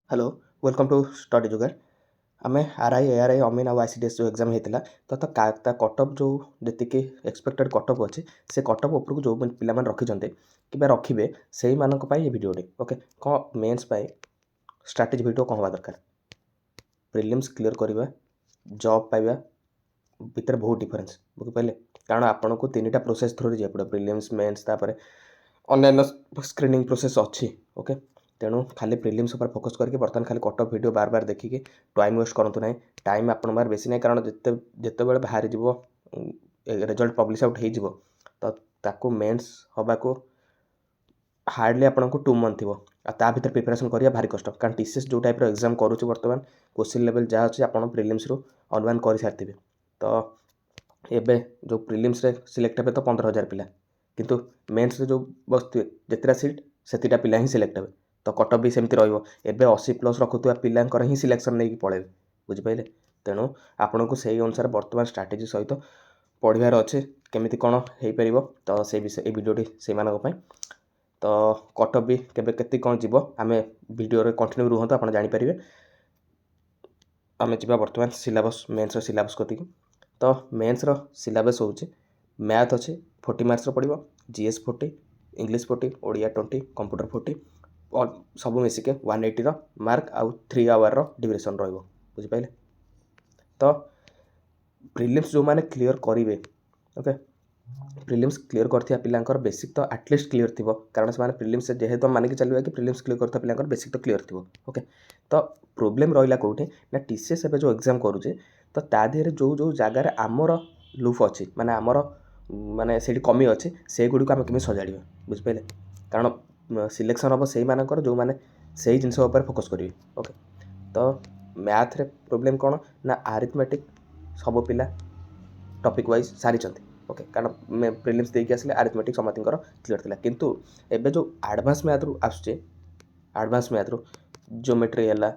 Hello welcome to study जुगाड़ आम RI ARY अमीन आउ आईसीडीएस जो एग्जाम होता तो कटअप जो जी एक्सपेक्टेड कटअप अच्छे से कटअप उपरको जो पिला रखिंट कि रखिए से ये भिडियोटे ओके कौन मेन्स स्ट्राटेजी भिडियो कौन हवा दरकार प्रिलिम्स क्लीयर करवा जॉब पाइबा भितर बहुत डिफरेन्स बुझिपारे कारण आपन को तीन टा प्रोसेस थ्रू जा पड़े प्रिलिम्स मेन्स अन्य स्क्रीनिंग प्रोसेस अच्छी ओके तेणु खाली प्रिलिम्स पर फोकस करके बर्तमान खाली कटअप वीडियो बार बार देखिए टाइम वेस्ट करूँ ना टाइम आपण बार बेसी ना कारण जिते बाहरी जीव रिजल्ट पब्लिश आउट हो तो मेन्स हवा को हार्डली आपन को 2 मंथ थी ता भर प्रिपेरेसन करा भारी कष्ट कारण टीसीएस जो टाइप एग्जाम करुच्चे बर्तमान क्वेश्चन लेवल जहाँ अच्छे आप प्रिलिम्स रू अनुमान कर सारी तो एबे जो प्रिलिम्स रे सिलेक्ट हे तो 15,000 पिला किंतु मेन्स रे जो बसुए जितटा सीट से पिला ही सिलेक्ट हे तो कटअप भी सेमती रही 80+ रखुवा पिलांकर ही सिलेक्शन नहीं पड़े बुझिपारे तेणु आपन को सही अनुसार बर्तमान स्ट्राटेजी सहित पढ़ार अच्छे केमी कौन हो पार तो से विषय भिडियोटी से तो कटअप भी के कौन जीव आम भिडियो कंटिन्यू रुहतु आप जापर आम जा बर्तमान सिलेबस मेन्स सिलेबस कति तो मेन्स सिलेबस हो मैथ अच्छे 40 मार्क्स पड़ो जीएस 40 इंग्लिश 40 ओडिया 20 कंप्यूटर 40 और सब मिसिके 180 मार्क आउ 3 आवर ड्यूरेशन रुझिपारे तो प्रिलिम्स जो मैंने क्लीयर करेंगे ओके प्रिलिम्स क्लीयर करथिया पिलांकर बेसिक तो एटलिस्ट क्लीयर थी कारण से प्रिलिम्स जेहेतु मानिक चलिए कि प्रिलिम्स क्लीयर करता पिलांकर बेसिक तो क्लीयर थी ओके तो प्रोब्लेम रहा कौटे ना टीसीएस जो एग्जाम करुचे तो ता देहरे जो जो जगार आमर लूफ अच्छी माने आमर माने से कमी अच्छे से गुड़ी आम केमी सजाड़ा बुझिपारे कारण सिलेक्शन हम से मानकर जो मैंने से जिन फोकस करेंगे ओके तो मैथ रे प्रोब्लेम कौन ना आरिथमेटिक सब पिला टॉपिक वाइज सारी ओके कारण प्रिलिम्स देके आसिले आरिथमेटिक समस्त क्लीयर थिला किंतु एबे जो एडवांस मैथ रु आसुचे एडवांस मैथ रु ज्योमेट्री है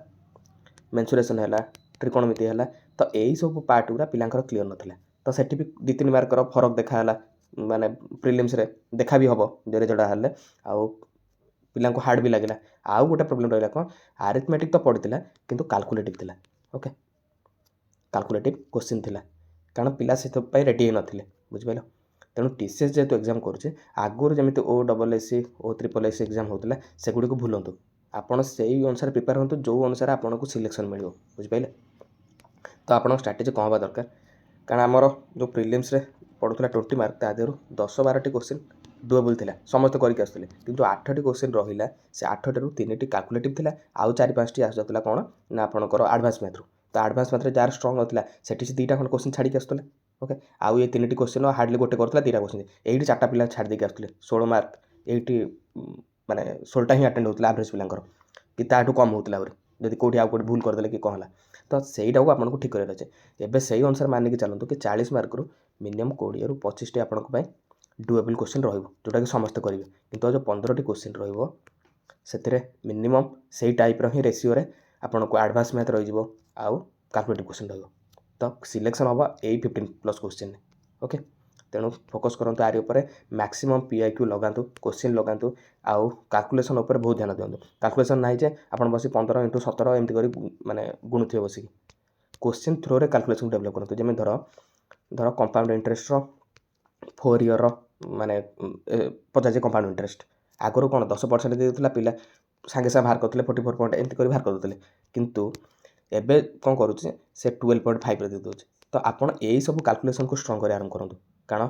मेंसुरेशन है त्रिकोणमिति है तो यही सब पार्ट गुरा पिलांकर क्लीयर नथिला तो सेठी भी 2-3 मार्कर फरक देखाला माने प्रिलिम्स रे देखा भी हम जो रिजल्ट हाले आउ पिला हार्ड भी लगे आउ गोटे प्रोब्लेम रहा कौन आरिथमेटिक तो पड़ता किंतु कैलकुलेटिव थिला ओके कैलकुलेटिव क्वेश्चन थिला कारण पिला से रेडी नथिले बुझिपारे तेणु टीसीएस जेहेतु एग्जाम करुचे आगुरी जमी OSSC OSSS एग्जाम होता से गुड़ी को भूलु आपड़ से अनुसार प्रिपेयर हूँ जो अनुसार आपको सिलेक्शन मिल बुझिपारे तो आप स्ट्राटेजी कौन हवा दरकार कारण आमर जो प्रिलिम्स रे पड़ूला 20 मार्क ता देहर 10-12 क्वेश्चन डुएबल थिला समस्त करके आसुले किंतु 8टी क्वेश्चन रहा से 8टी 3टी कैलकुलेटिव थिला आउ 4-5टी आसुला कौन ना आपंकर एडवांस मैथ तो एडवांस मैथ जार स्ट्रंग नथिला सेठी से 2टा खंड क्वेश्चन छाड़ी आसुला ओके आउ ये 3टी क्वेश्चन हार्डली गोटे करता 2टा क्वेश्चन ये 4टा पिला छाड़ी देके आसुले 16 मार्क ये माने 16टा ही अटेंड होता एवरेज पिलांकर कि ताठू कम होता जब कौटी आउ भूल करदे कि कौन है तो सहीटा को आपको ठीक करार अच्छे एवं से अनुसार मानिक चलते कि 40 मार्क रु मिनिमम 20-25टी आपंपाई डुएबल क्वेश्चन रोटा कि समस्त करेंगे किंतु जो 15टी क्वेश्चन रे मिनिमम से टाइप ही रेसीओ आपन को एडवांस मैथ रही आउ कैलकुलेटिव क्वेश्चन तो सिलेक्शन हम 15+ क्वेश्चन ओके तेणु फोकस करूँ आरि उपर मैक्सिमम PIQ लगातु क्वेश्चन लगातु आउ कैलकुलेशन उपर बहुत ध्यान दिखाँ कैलकुलेशन ना जे आप बस 15x17 एमती कर माने गुणुवे बस क्वेश्चन थ्रो रे कैलकुलेशन डेभलप करूँ जमी धर कंपाउंड इंटरेस्ट 4 ईयर माने पचास कंपाउंड इंटरेस्ट आगुरी कौन 10% देता पिला सागे सागे बाहर करते 44 पॉइंट एमती कर बाहर करते किंतु एबे कौन करुचे से 12.5 दे दूचे तो आपड़ यही सब कैलकुलेशन को स्ट्रंग कर आरंभ करूँ कारण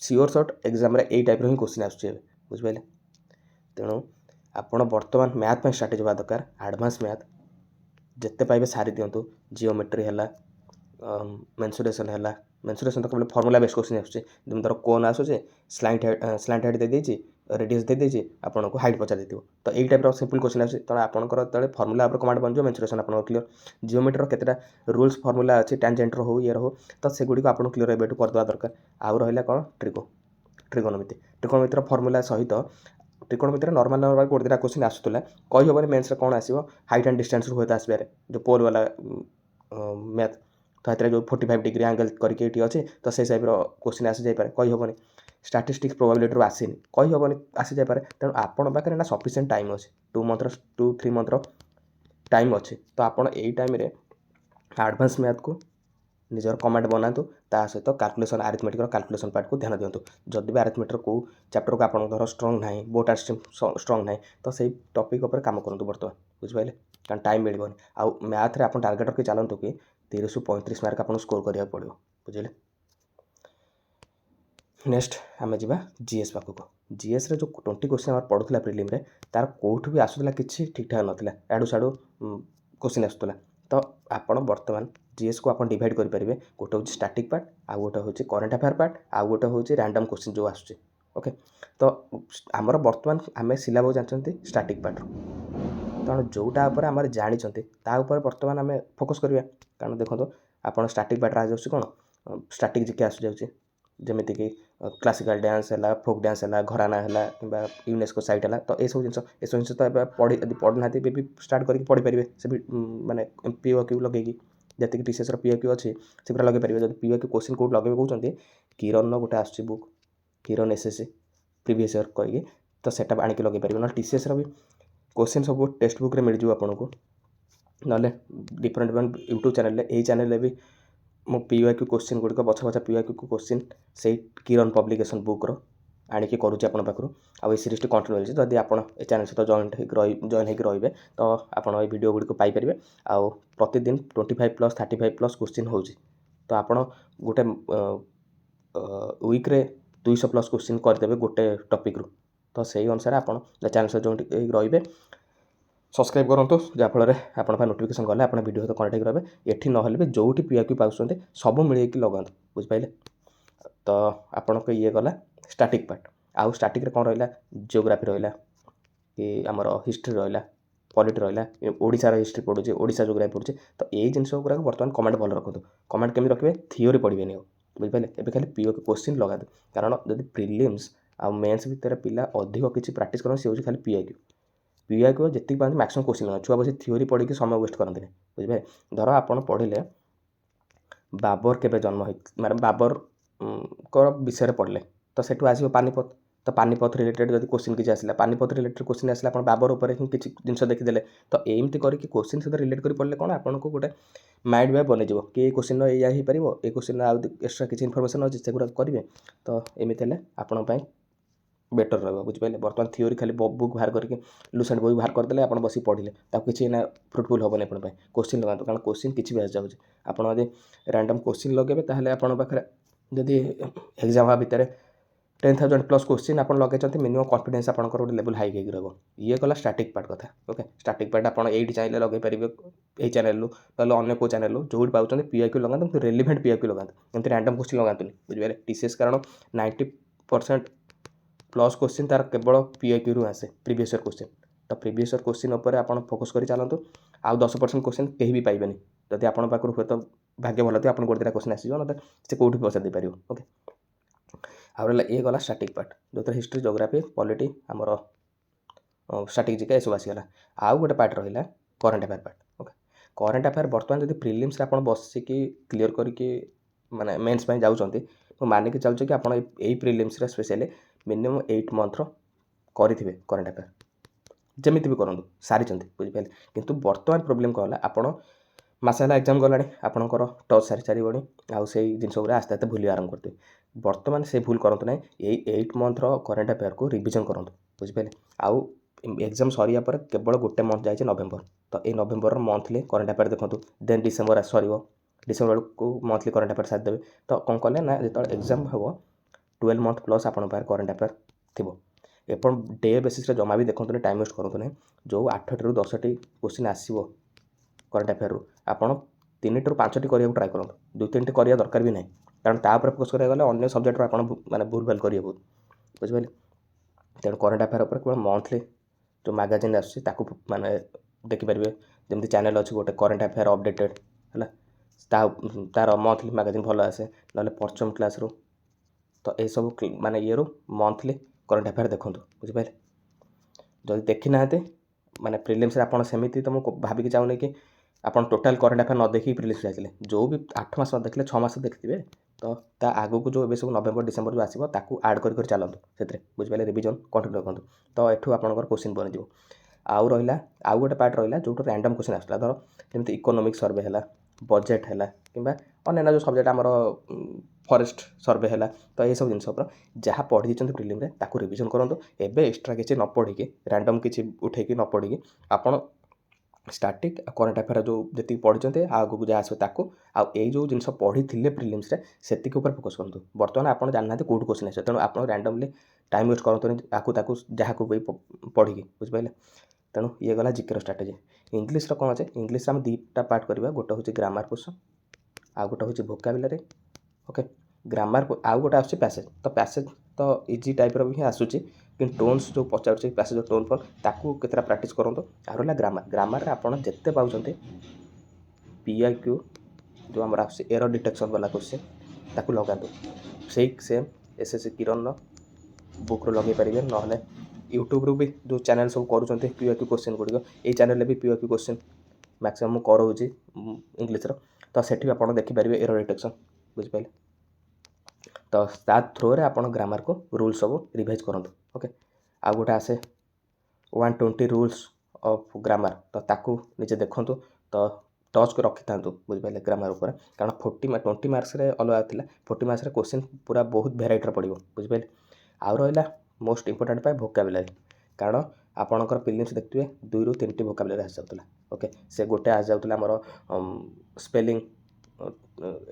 सियोर सर्ट एग्जाम रे टाइप ही क्वेश्चन आसुचे बुझिपारे तेणु आपड़ बर्तमान मैथ स्ट्राटेजी हवा दरकार एडवांस मैथ जिते पाइबे सारी दिंतु जिओमेट्री है मेंसुरेशन है मेंसुरेशन तो केवल फॉर्मूला बेस क्वेश्चन आसुचे धर कोन आसुचे स्लांट हेड दे देछि रेडियस दे देछि आपन को हाइट पचा देथिबो तो एई टाइप रो सिंपल क्वेश्चन आसुचे तो आपनकर तळे फॉर्मूला ऊपर कमांड बन जो मेंसुरेशन आपन क्लियर जियोमेट्री केतेटा रूल्स फॉर्मूला अछि टेंजेंट रो हो ये रो तो से गुडी को आपन क्लियर एबेटू कर दवा दरकार आउ रहिला कोन ट्रिगोनोमेट्री फॉर्मूला सहित ट्रिकोणमिति नॉर्मल नॉर्मल गोटे 2टा क्वेश्चन आसुला कही हेबनी मेन्स रे कौन आसो हाइट एंड डिस्टेंस रू होता आसबार जो पोल वाला मैथ तो ये जो 45 डिग्री एंगल करके अच्छे तो से टाइप क्वेश्चन आसी जापे कही हेबनी स्टाटिस्टिक्स प्रोबेबिलिटी आसनी कही हेबनी आसी जापे तेणु आपण पाखे ना सफिशिएंट टाइम अच्छे 2 मंथ 2-3 मंथ टाइम अच्छे तो आपण यही टाइम एडवांस मैथ को निजर कमांड बनातु ता सहित कैलकुलेशन अरिथमेटिक कैलकुलेशन पार्ट को ध्यान दिंतु जदि भी अरिथमेटिक को चैप्टर को आपंकर स्ट्रंग ना बोट स्ट्रंग ना तो सही टॉपिक उपर काम करूँ बर्तमान बुझिपारे कारण टाइम मिलबनी आउ मैथ रे आप टार्गेट रखी चलतु कि 30 ରୁ 35 मार्क आपको स्कोर करा पड़ो बुझे। नेक्स्ट आम जा जीएस पाखक जीएस रे जो 20 क्वेश्चन आम पढ़ुला प्रिलिम रे तार कौटू भी आसूला किसी ठीक ठाक नाला आड़ू साड़ू क्वेश्चन आसूला तो आपण बर्तमान जीएस को आप डिवाइड करेंगे गोटे हूँ स्टैटिक पार्ट आउ गोटे हूँ करेन्ट अफेयर पार्ट आउ गोटे हूँ रैंडम क्वेश्चन जो आसूँ ओके तो आमर बर्तमान आम सिलेबस जानते स्टैटिक पार्ट तेणु जोटा आम जानते बर्तमान आम फोकस करवा कारण देखो आप स्टैटिक पार्ट आ जाऊँ कौन स्टैटिक जिके आसू जाऊँगी जमीक क्लासिकल डांस है फोक डांस है घराना है कि यूनेस्को साइट है तो यह जिन तो पढ़ी पढ़ुना भी स्टार्ट करके पढ़ी पारे से भी मानने पीओ क्यू लगे जी टीसीएस पीओ क्यू अच्छी से पूरा लगे पारे जब पीओ क्यू क्वेश्चन कौट लगे कहते किरण गोटे आस बुक किरण एसएससी प्रीवियस ईयर करके तो सेटा आनिक लगे पारे ना टीसीएस भी क्वेश्चन सब टेक्स्ट बुक मिल जाए आपको ना डिफरेंट डिफरेंट यूट्यूब चैनल यही चैनल भी मो पीओक्यू क्वेश्चन गुड़िक बछा बछा पीओक्यू क्वेश्चन से किरण पब्लिकेशन बुक्र आणिकी करुच्चे आप पाखु आ सीरीज टी कंटिन्यू होती जदि आप चैनल सहित जॉइन होकर रे तो आपड़ ये वीडियो गुड़िक पाइपर आउ प्रतिदिन 25+ 35+ क्वेश्चन हो तो आप गोटे वीक्रे 200+ क्वेश्चन करदे गोटे टॉपिक रू तो सही अनुसार आप चैनल सहित जॉइन रे सब्सक्राइब करूँ जहाँफल आप नोटिफिकेशन गले आप वीडियो सहित कनेक्ट रहे ये ना भी जो पीआईक्यू पाँच सब मिलेगी लगातु बुझिपारे तो आपण ये गला स्टैटिक पार्ट आउ स्टैटिक कौन रहा जियोग्राफी रहा कि आमर हिस्ट्री रहा पॉलिटी रहा ओडिशार हिस्ट्री पढ़ुचे ओडिशा जियोग्राफी पढ़ुचे तो यही जिन गुरा बर्तमान कमेंट भल रखु कमेंट केमी रखिए थियोरी पढ़े बुझिपारे ए खाली पीओ क्वेश्चन लगातु कारण जब प्रिलिम्स आ मेन्स भितर पिला अधिक किसी प्रैक्टिस कर सी खाली पीआईक्यू पीआईक्यू जी पाते मैक्सिमम क्वेश्चन छुआ बस थियोरी पढ़ी समय वेस्ट करते बुझे धर आप पढ़ले बाबर के जन्म हो माने बाबर को विषय पढ़ले तो सेठू आसो पानीपत तो पानीपत रिलेटेड जब क्वेश्चन किसी आसला पानीपत रिलेटेड क्वेश्चन आसला आप बाबर उपर ही किसी जिन देखीदे तो एमती करके क्वेश्चन सहित रिलेट कर पढ़ले कौन आपको गोटे माइंड मैप बनईज कि क्वेश्चन या हो पार ये क्वेश्चन आउ एक्सट्रा किसी इनफर्मेशन अच्छे से करेंगे तो एमती आपंपाई बेटर रहा बुझिपारे बर्तमान थियोरी खाली बुक बाहर करके लुसेंट बही बाहर करदे आप बस पढ़ले किसी ना फ्रुटफुल हेनी आप क्वेश्चन लगाते कारण क्वेश्चन किसी भी आस जाऊँगी आपड़ रैंडम क्वेश्चन लगे ताहले आपण पाखे जदि एग्जाम भितर 10,000+ क्वेश्चन आप लगे मिनिमम कॉन्फिडेंस आपंकर गोटे लेवल हाई होगी रहा ये गला स्टैटिक पार्ट कथा ओके स्टैटिक पार्ट आप चाहिए लगे पारे यही चैनल ना अन्य को चैनल जो पाँच पीआईक्यू लगाते रेलिवेंट पीआईक्यू लगाते एमती रैंडम क्वेश्चन लगातुनि बुझे टीसीएस कारण 90% प्लस क्वेश्चन तार केवल पीआईक्यू रू आसे प्रीवियस ईयर क्वेश्चन तो प्रीवियस ईयर क्वेश्चन उपर आप फोकस कर चलतु आउ 10% क्वेश्चन कहीं भी पाइबेनि जदि आप हे तो भाग्य भल थी आप गोटे क्वेश्चन आसो ना से कौटी पचार दे पार ओके आउ ये गला स्टैटिक पार्ट जो हिस्ट्री जियोग्राफी पॉलिटी आमर स्टैटिक जिके सब आसीगला आउ गोटे पार्ट रहा current affair part okay current affair बर्तमान जब प्रिलिम्स आप बसिकी क्लीयर करके माने मेन्स जाऊँच तो मानिक चलुचे कि आप प्रिलिम्स स्पेशली मिनिमम 8 मंथ करेंगे करेन्ट अफेयर जमी भी करूँ सारी बुझिपारे किंतु बर्तमान प्रोब्लेम कौन है आपड़ मस है एग्जाम गला आपंकर टच सारी सारे आउ से जिन गुरा आस्ते आस्ते भूल आरम्भ करते बर्तमान से भूल करते ना यही 8 मंथ करेन्ट अफेयर को रिविजन करूँ बुझिपारे आउ एग्जाम सरिया पर केवल गोटे मंथ जाए नवेम्बर तो ये नवेम्बर मंथली करेन्ट अफेयर देखो देन डिसेम्बर सर डिसेम्बर को मंथली करेन्ट अफेयर साथ देवे तो कौन कले ना जो एग्जाम हम 12 मंथ प्लस आप करेन्ट अफेयर थी एपन डे बेसिस जमा भी देखते टाइम वेस्ट करूँ ना जो 8 ରୁ 10ଟି क्वेश्चन आसो करेन्ट अफेयर रू आप 3 ରୁ 5ଟି करने ट्राए करूँ 2-3ଟି करवा दरकार भी नहीं कारण तापर फोकस करागले अन्य सब्जेक्ट आप माने भूल भाल करेंगे बहुत बुझिपारे तेणु करेन्ट अफेयर उपर केवल मंथली जो मैगजीन आसू माने देखिपारे जमी चैनल अच्छी गोटे करेन्ट अफेयर अपडेटेड है तार मंथली मैगजीन भल आसे ना पंचम क्लास रू तो यह सब माने ये मंथली करेन्ट अफेयर देखूँ बुझिपारे जदि देखी ना माने प्रिलिम्स आप सेमती तो मुझे भाविकी चाहूनी कि आप टोटाल करेन्ट अफेयर न देखिए प्रिलिम्स जाते जो भी 8 मास देखले 6 मास देखिए तो ता आगू को जो सब नवेम्बर डिसेम्बर जो आसो ताकू आड कर चलतु से बुझिपारे रिविजन कंटिन्यू रखु तो एठू आपंकर क्वेश्चन बन आउ रहा आउ गोटे पार्ट रहा जो रैंडम क्वेश्चन आसला धर जमी इकोनॉमिक सर्वे है बजेट है कि अन्य जो सब्जेक्ट आमर फॉरेस्ट सर्वे है तो ये सब जिन जहाँ पढ़ी प्रिलिम रे ताकू रिवीजन करूँ एबे एक्स्ट्रा किसी न पढ़ी रैंडम किसी उठे न पढ़ी आपड़ स्टाटिक करेन्ट अफेयर जो जी पढ़ी आगे जहाँ आसो ताकू आई जो जिन पढ़ी प्रिलिम्स से फोकस करूँ बर्तमान आप जानना कौट क्वेश्चन आस तेणु आप रैंडमली टाइम वेस्ट करते आपको जहाँ को पढ़ी बुझिपारे तेणु ये गला जिके स्ट्राटेजी इंग्लीश कौन अच्छे इंग्लीश आम दुटा पार्ट करवा गोटे हूँ ग्रामर पोर्शन आउ गोटे हूँ वोकाबुलरी ओके ग्रामर आउ गोटे आस पैसेज तो इजी टाइप रि आसूँ कि टोन्स जो पचार पैसेज टोन फोन ताकू केतरा प्रैक्टिस करूँ आर है ग्रामर आपड़ जिते पाँच PIQ जो आम आस एरर डिटेक्शन वाला क्वेश्चन ताकू लगातु से सेम SSC किरण बुक लगे पारे ना यूट्यूब रू भी जो चैनल सब करुँच PIQ क्वेश्चन गुड़िक ये चैनल भी PIQ क्वेश्चन मैक्सिमम कराऊँगी इंग्लीश तो सेठी आप देखिपारे एरर डिटेक्शन बुझिपारे तो ता थ्रो आप ग्रामर को रूल सब रिवाइज करूँ ओके आ गोटे आसे 120 रूल्स ऑफ ग्रामर तो ताकू निजे देखूँ तो टच को रखी था बुझिपारे ग्रामर उपर कारण 20 मार्क्स अलग था 40 मार्क्स क्वेश्चन पूरा बहुत भेराइटर पड़ो बुझिपारे आउ रहा मोस्ट इंपोर्टेंट पाए वोकाबुलरी कारण आपणकर प्रिलिम्स देखिए 2 ରୁ 3टी वोकाबुलरी आस जाता ओके से गोटे आस जाता आमर स्पेलिंग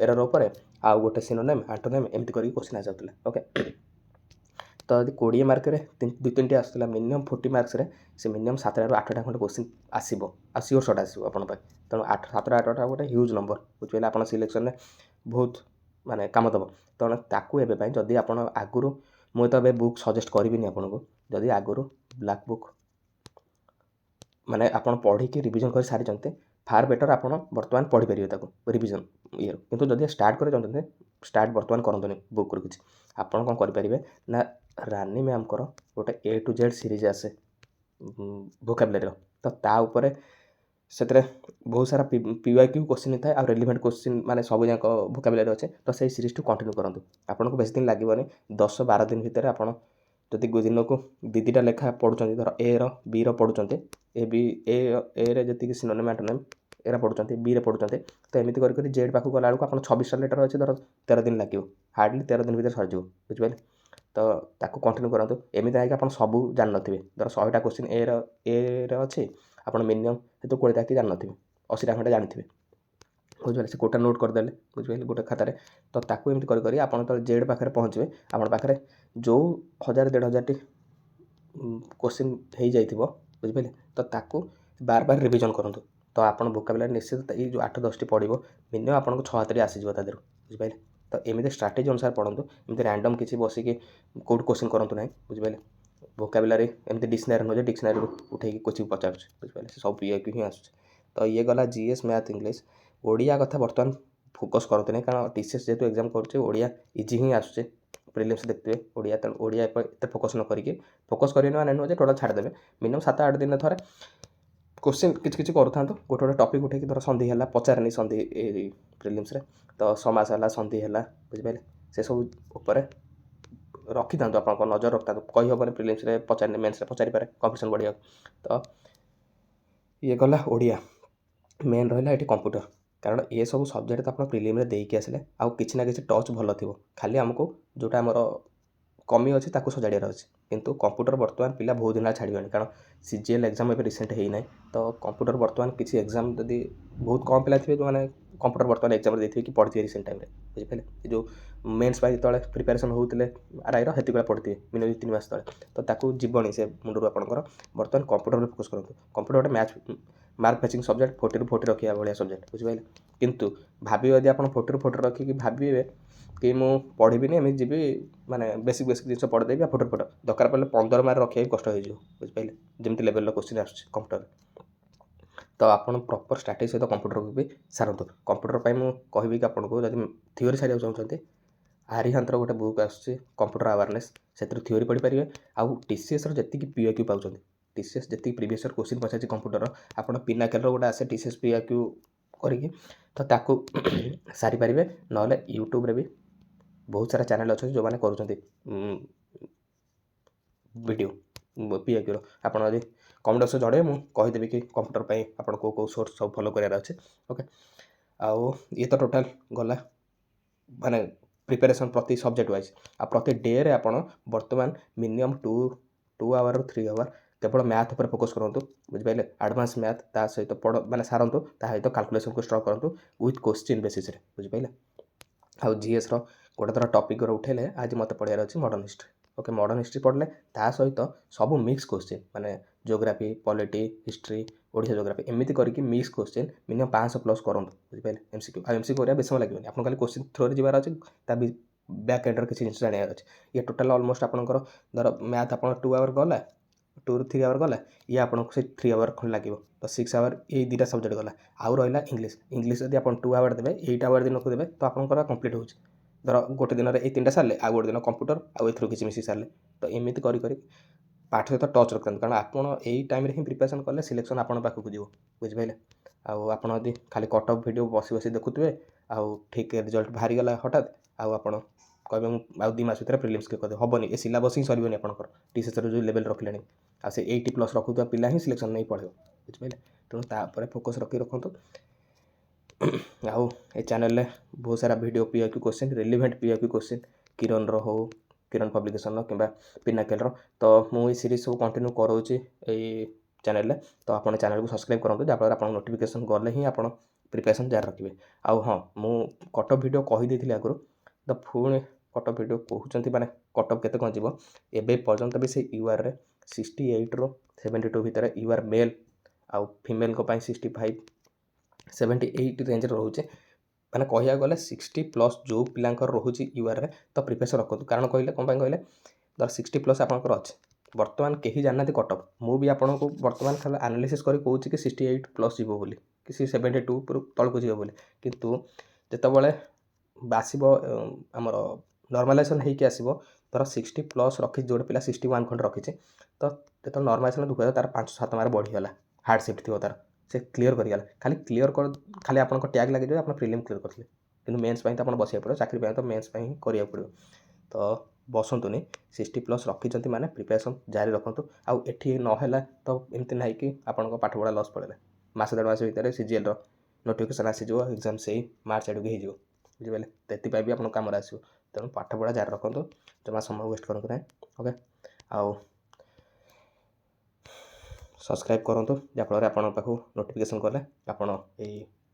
एरर उपर आउ गोटे सिनोनिम एंटोनिम एमती करके क्वेश्चन आ जाता ओके तो यदि 20 मार्क 2-3टी आसला मिनिमम 40 मार्क्स से मिनिमम 7 ରୁ 8टा खंड क्वेश्चन आसो सियोर सर्ट आसो आप तेणु 7 ରୁ 8टा गोटे ह्यूज नंबर बुझे आप सिलेक्शन में बहुत माने काम दब तेणु ताकू एवं जदि आप आगुरी मुझे तो ए बुक सजेस्ट करी आपको जदि आगुरी ब्लैक बुक माने आप पढ़ी रिविजन कर सारी फार बेटर आप बर्तमान पढ़ी पारे रिविजन ये किंतु जदि स्टार्ट कर चाहते स्टार्ट बर्तमान करते बुक किसी आप कौन करेंगे ना रानी मैम गोटे A to Z सीरीज आसे वोकाबुलरी तो ताऊपर से बहुत सारा PYQ क्वेश्चन था आ रेलिवेंट क्वेश्चन माने सब जाक वोकाबुलरी अच्छे तो सही सीरीज टू कंटिन्यू करूँ आपको बेस दिन लगे 10-12 दिन भितर आप जदि दिन को 2-2टा लेखा पढ़ुं धर A रो B रो पढ़ुं ए रे जी सिनोनिम एंटोनिम एरा पढ़ुं B रे पढ़ुं तो एमती कर जेड पाक गला आप 26टा लेटर अच्छे धर 13 दिन लगे हार्डली 13 दिन भर सर बुझिपारे तो ताकू कंटिन्यू करूँ एमती ना कि आप सब जान थे धर 100टा क्वेश्चन ए अच्छे आप मिनिमम तो 20टा कि जान थे 80टा खंडे जानी बुझे से गोटा नोट करदे बुझे गोटे खातार तो ताकू एमती कर आप जेड पाखे पहुँचे आप पाखे जो 1000-1500टी क्वेश्चन हो जाइए बुझिपारे तो ताकू बार बार रिविजन करूँ तो आप वोकाबुलरी निश्चित ये जो 8-10टी पढ़ो मिनिमम आपको 6 हाथ आसीज तादेह बुझिपारे तो एमती स्ट्राटेजी अनुसार पढ़ू एमती रैंडम किसी बसिक कौट क्वेश्चन करूँ ना बुझिपारे वोकाबुलरी एमती डिक्शनरी नुहे डिक्शनरी उठे क्वेश्चन पचार बुझिपारे सब PIQ ही आस तो ये गला GS मैथ इंग्लीश ओडिया कथा बर्तमान फोकस करते नहीं कारण TCS जेहतु एग्जाम करुचे ओडिया इजी ही आसुचे प्रिलिम्स देखते ओडिया तेणु ओडिया एत फोकस न करके फोकस करें माने नुहे टोटाल छाड़देवे मिनिमम 7-8 दिन थे क्वेश्चन किसी करूँ गोटे गोटे टपिक उठे धर संधि है पचारे संधि प्रिलिम्स तो समास है संधि है बुझिपारे से सब उपर रखी था आप नजर रखता कही हेन प्रिलिम्स पचारे मेन्स पचारि पारे कंपिटिशन बढ़िया तो ये गला ओडिया मेन रहा ये कंप्यूटर कारण ये सब सब्जेक्ट तो आप प्रिलिम रे देके आसिले आउ किसी ना किसी टच भल थी खाली आमको जोटा आमर कमी अच्छे ताकू सजाड़ार अच्छे किंतु कंप्यूटर बर्तमान पिला बहुत दिन छाड़बे कारण CGL एग्जाम ए रिसेंट होना तो कंप्यूटर बर्तमान किसी एग्जाम जदि बहुत कम पिला थे जो मैंने कंप्यूटर बर्तमान एग्जाम देते कि पढ़ी रिसेंट टाइम बुझिपारे जो मेन्स जो प्रिपेरेसन होते RI हेती पढ़ी मिनिमम 3 मास तले तो ताकू जीवनी से मुंडू आपंकर बर्तमान कंप्यूटर फोकस करूँ कंप्यूटर गोटे मैथ मार्क मैचिंग सब्जेक्ट 40 ରୁ 40 रखा भाया सब्जेक्ट बुझिपारे किंतु भावी यदि आप 40 ରୁ 40 रखिकी भावे कि मु पढ़ी एम जी माने बेसिक जिन पढ़ीदेवी 40 ରୁ 40 दरकार पड़े 15 मार्क रखा कष्ट हो बुझिपारे जमी लेवल क्वेश्चन आस कंप्यूटर तो आप प्रॉपर स्ट्रैटेजी सहित कंप्यूटर को भी सारतु कंप्यूटर मुझे कहि कि आपको जब थ्योरी छाड़ा चाहते आरिहांतर गोटे बुक आस कंप्यूटर अवेयरनेस से थ्योरी पढ़ी पारे आउ TCS जी PIQ पाँच TCS जी प्रीवियस क्वेश्चन पचार कंप्यूटर आप पिनाकेल गोटे आसे TCS PIQ करके तो ताकू सारी पारे ना यूट्यूब रे भी बहुत सारा चैनल अच्छे जो मैंने कर वीडियो PIQ आप कमेंट बक्स जड़े मुझे कहीदेवी कि कंप्यूटर पर आप कौ सोर्स सब फॉलो करार अच्छे ओके आउ ये तो टोटाल गला माने प्रिपेरेसन प्रति सब्जेक्ट वाइज आ प्रति डे रे आपण वर्तमान मिनिमम 2 आवर 3 आवर केवल मैथ पर फोकस करूँ बुझिपारे एडवांस मैथ ता सहित पढ़ माने सारंतु ता सहित कैलकुलेशन को स्ट्रॉ करूँ विथ क्वेश्चन बेसिस रे बुझिपारे आउ जीएस रो गोटे थर टॉपिक उठेले आज मत पढ़ार अच्छी modern history okay modern history पढ़ले ता सहित सब मिक्स क्वेश्चन माने geography polity history Odia geography एमती करके मिक्स क्वेश्चन मिनिमम 500+ करूँ बुझिपारे एमसीक्यू आ एमसीक्यू करा बेस लगे आप खाली क्वेश्चन थ्रो जबार अच्छे बैक एंडर किसी जिन जानार अच्छे ये टोटाल ऑलमोस्ट आपंकर धर मैथ आप 2 आवर गला 2 ରୁ 3 आवर गला ये आपको से 3 आवर खंड लगे तो 6 आवर ये 2टा सब्जेक्ट गला आउ रहा इंग्लीश इंग्लीश यदि आप 2 आवर देवे 8 आवर दिन को देवे तो आपंकर कंप्लीट हो धर गोटे दिन में 3टा सारे आ गोटे दिन कंप्यूटर आउ एथरू किसी मिसी सारे तो एमती करी पाठ सहित टच रखते कारण आपड़ यही टाइम ही प्रिपेरेसन कले सिलेक्शन आपण पाखक जीव बुझिपारे आदि खाली कट अफ वीडियो बसी बसी देखुए आउ ठीक रिजल्ट बाहरी गला हठात आउ आप कहे आउ 2 मास भर प्रिलिम्स क्लियर कर हेनी ये सिलेबस ही सरबनी आपंकर टीसीएस जो लेवल रखिले आ से 80+ रखुवा पिला ही सिलेक्शन नहीं पढ़े बुझिपारे तेणु तापर फोकस रखी रखु आउ ए चैनल रे बहुत सारा video P I Q question relevant P I Q question Kiran रो हो किरण पब्लिकेशन कि पिनाकेल तो मुझे सीरीज सब कंटिन्यू करोची चैनल रे तो आप चैनल को सब्सक्राइब करूँ जहाँफल आप नोटिफिकेशन गले ही आप प्रिपेरेसन जारी रखिए आउ हाँ मु कटअफ वीडियो कहीदे आगु तो पुणी कटअफ वीडियो कहते माने कटअफ केते कौन जीव एबे पर्यंत भी से यूआर रे 68 ରୁ 72 भितर यूआर मेल आउ फीमेल को 65 78 रेंज रोचे मैंने कह गले 60+ जो पिलांकर रोचे यूआर रे तो प्रिपेरेसन रखु कारण कहले कौन कहले धर 60+ आपंकर अच्छे बर्तमान कहीं जाना कटअफ मु भी आपको बर्तमान खाली एनालिसिस करी कहूँ कि 68+ जीव बोली कि 72 तलक जीव बोली किंतु जितेबाला आसब आमर नॉर्मलाइजेशन होगी आसब धर 60+ रखी जोड़े पिला 61 खंड रखी तो जो नॉर्मलाइजेशन दुख तार 5-7 मार्क बढ़ीगला हार्ड शिफ्ट थी तार से क्लीयर करीगला खाली क्लीयर कर खाली आपको टैग लगे आप प्रिलिम क्लीयर करते कि मेन्स तो आप बसवा पड़ो चाकरी तो मेन्स ही करा पड़ो तो बसतुनि 60+ रखी माने प्रिपेरेसन जारी रखु आउ एठी नहला तो एमती ना कि आपन पाठ पढ़ा लस पड़े मस 1.5 मास भितर सीजीएल नोटिफिकेशन आसीज एग्जाम से मार्च आड़ के हो बुझिपारे तो भी आप कम आसो तेणु पाठ पढ़ा जारी रखु जमा समय वेस्ट करूँ ना ओके आउ सब्सक्राइब करूँ जहाँफल आप नोटिफिकेशन कले आप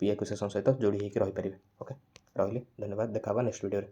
पीआईक्यू सेशन सहित जोड़ी होकर रहीपर ओके रही धन्यवाद देखा नेक्स्ट वीडियो।